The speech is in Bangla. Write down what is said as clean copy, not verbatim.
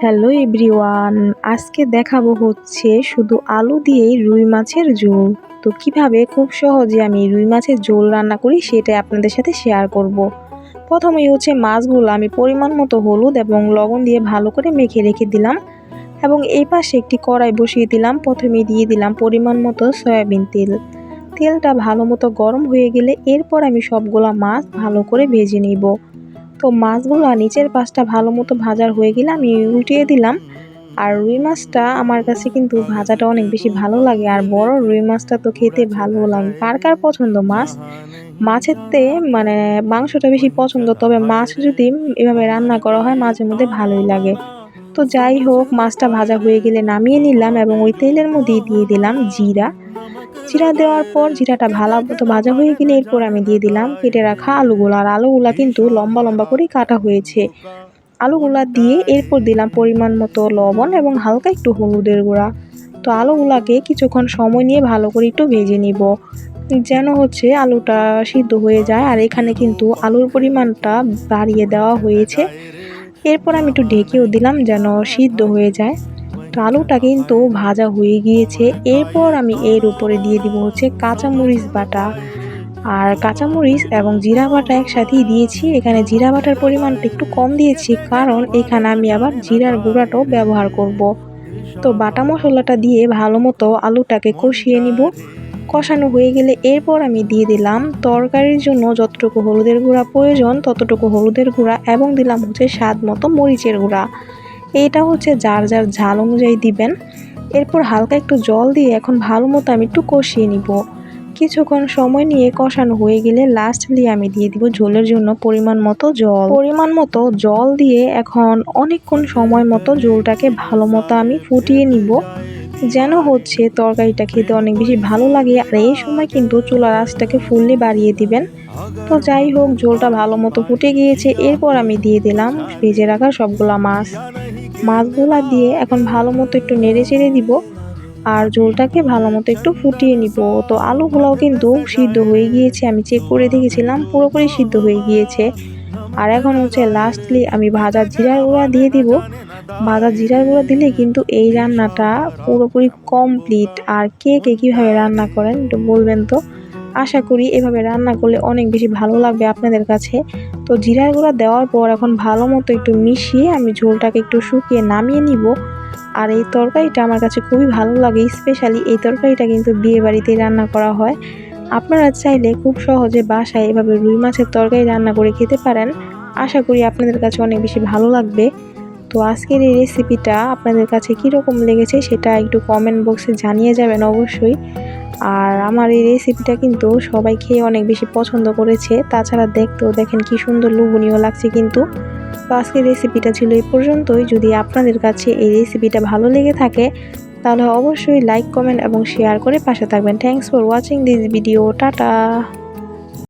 হ্যালো এভরিওয়ান, আজকে দেখাবো হচ্ছে শুধু আলু দিয়েই রুই মাছের ঝোল। তো কিভাবে খুব সহজে আমি রুই মাছের ঝোল রান্না করি সেটাই আপনাদের সাথে শেয়ার করব। প্রথমেই হচ্ছে মাছগুলো আমি পরিমাণ মতো হলুদ এবং লবণ দিয়ে ভালো করে মেখে রেখে দিলাম এবং এই পাশে একটি কড়াই বসিয়ে দিলাম। প্রথমে দিয়ে দিলাম পরিমাণ মতো সয়াবিন তেল। তেলটা ভালো মতো গরম হয়ে গেলে এরপর আমি সবগুলা মাছ ভালো করে ভেজে নিব। তো মাছগুলো নিচের পাশটা ভালো মতো ভাজার হয়ে গেলে আমি উল্টিয়ে দিলাম। আর রুই মাছটা আমার কাছে কিন্তু ভাজাটা অনেক বেশি ভালো লাগে, আর বড় রুই মাছটা তো খেতে ভালো লাগে। কার কার পছন্দ মাছ? মাছের মানে মাংসটা বেশি পছন্দ, তবে মাছ যদি এভাবে রান্না করা হয় মাঝে মধ্যে ভালোই লাগে। তো যাই হোক, মাছটা ভাজা হয়ে গেলে নামিয়ে নিলাম এবং ওই তেলের মধ্যেই দিয়ে দিলাম জিরা। জিরা দেওয়ার পর জিরাটা ভালো মতো ভাজা হয়ে গেলে এরপর আমি দিয়ে দিলাম কেটে রাখা আলুগুলো। আর আলুগুলা কিন্তু লম্বা লম্বা করে কাটা হয়েছে। আলুগুলা দিয়ে এরপর দিলাম পরিমাণ মতো লবণ এবং হালকা একটু হলুদের গুঁড়া। তো আলুগুলাকে কিছুক্ষণ সময় নিয়ে ভালো করে একটু ভেজে নিব, যেন হচ্ছে আলুটা সিদ্ধ হয়ে যায়। আর এখানে কিন্তু আলুর পরিমাণটা বাড়িয়ে দেওয়া হয়েছে। এরপর আমি একটু ঢেকেও দিলাম যেন সিদ্ধ হয়ে যায়। তো আলুটা কিন্তু ভাজা হয়ে গিয়েছে। এরপর আমি এর উপরে দিয়ে দিব হচ্ছে কাঁচামরিচ বাটা। আর কাঁচামরিচ এবং জিরা বাটা একসাথেই দিয়েছি। এখানে জিরা বাটার পরিমাণটা একটু কম দিয়েছি, কারণ এখানে আমি আবার জিরার গুঁড়াটাও ব্যবহার করব। তো বাটা মশলাটা দিয়ে ভালো মতো আলুটাকে কষিয়ে নিব। কষানো হয়ে গেলে এরপর আমি দিয়ে দিলাম তরকারির জন্য যতটুকু হলুদের গুঁড়া প্রয়োজন ততটুকু হলুদের গুঁড়া এবং দিলাম হচ্ছে স্বাদ মতো মরিচের গুঁড়া। এটা হচ্ছে যার যার ঝাল অনুযায়ী দিবেন। এরপর হালকা একটু জল দিয়ে এখন ভালো মতো আমি একটু কষিয়ে নিব। কিছুক্ষণ সময় নিয়ে কষানো হয়ে গেলে লাস্টলি আমি দিয়ে দিব ঝোলের জন্য পরিমাণ মতো জল দিয়ে এখন অনেকক্ষণ সময় মতো ঝোলটাকে ভালো মতো আমি ফুটিয়ে নিব, যেন হচ্ছে তরকারিটা খেতে অনেক বেশি ভালো লাগে। আর এই সময় কিন্তু চুলার আঁচটাকে ফুললি বাড়িয়ে দিবেন। তো যাই হোক, ঝোলটা ভালো মতো ফুটে গিয়েছে। এরপর আমি দিয়ে দিলাম ভেজে রাখা সবগুলা মাছগুলা দিয়ে এখন ভালো মতো একটু নেড়ে চেড়ে দিব আর ঝোলটাকে ভালো মতো একটু ফুটিয়ে নিব। তো আলুগুলাও কিন্তু সিদ্ধ হয়ে গিয়েছে, আমি চেক করে দেখেছিলাম পুরোপুরি সিদ্ধ হয়ে গিয়েছে। আর এখন হচ্ছে লাস্টলি আমি ভাজা জিরার গুঁড়া দিয়ে দিব। ভাজা জিরার গুঁড়া দিলে কিন্তু এই রান্নাটা পুরোপুরি কমপ্লিট। আর কে কে কীভাবে রান্না করেন একটু বলবেন তো। আশা করি এভাবে রান্না করলে অনেক বেশি ভালো লাগবে আপনাদের কাছে। তো জিরার গুঁড়া দেওয়ার পর এখন ভালো মতো একটু মিশিয়ে আমি ঝোলটাকে একটু শুকিয়ে নামিয়ে নিব। আর এই তরকারিটা আমার কাছে খুবই ভালো লাগে, স্পেশালি এই তরকারিটা কিন্তু বিয়ে বাড়িতেই রান্না করা হয়। আপনারা চাইলে খুব সহজে বাসায় এভাবে রুই মাছের তরকারি রান্না করে খেতে পারেন। আশা করি আপনাদের কাছে অনেক বেশি ভালো লাগবে। তো আজকের এই রেসিপিটা আপনাদের কাছে কীরকম লেগেছে সেটা একটু কমেন্ট বক্সে জানিয়ে যাবেন অবশ্যই। আর আমার এই রেসিপিটা কিন্তু সবাই খেয়ে অনেক বেশি পছন্দ করেছে। তাছাড়া দেখতেও দেখেন কি সুন্দর লোভনীয় লাগছে কিন্তু। তো আজকের রেসিপিটা ছিল এই পর্যন্তই। যদি আপনাদের কাছে এই রেসিপিটা ভালো লেগে থাকে তাহলে অবশ্যই লাইক, কমেন্ট এবং শেয়ার করে পাশে থাকবেন। Thanks for watching this video. Tata.